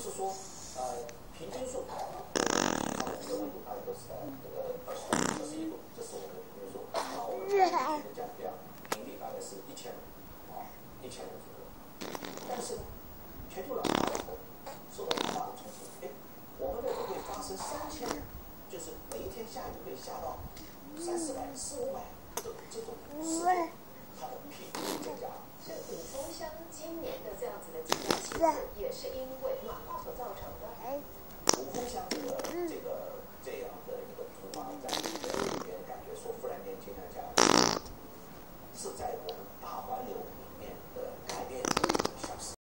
就是说，平均数，我们的温度大概都是在这个21度，这是我们的平均数。然后我们平均的降雨量，平地大概是1500，左右。但是全球暖化以后，受到很大的冲击，我们的会发生3000，就是每一天下雨会下到300-400、400-500的这种时候，它的频率增加。所以五峰乡今年的这样子的极端气候，也是因为暖化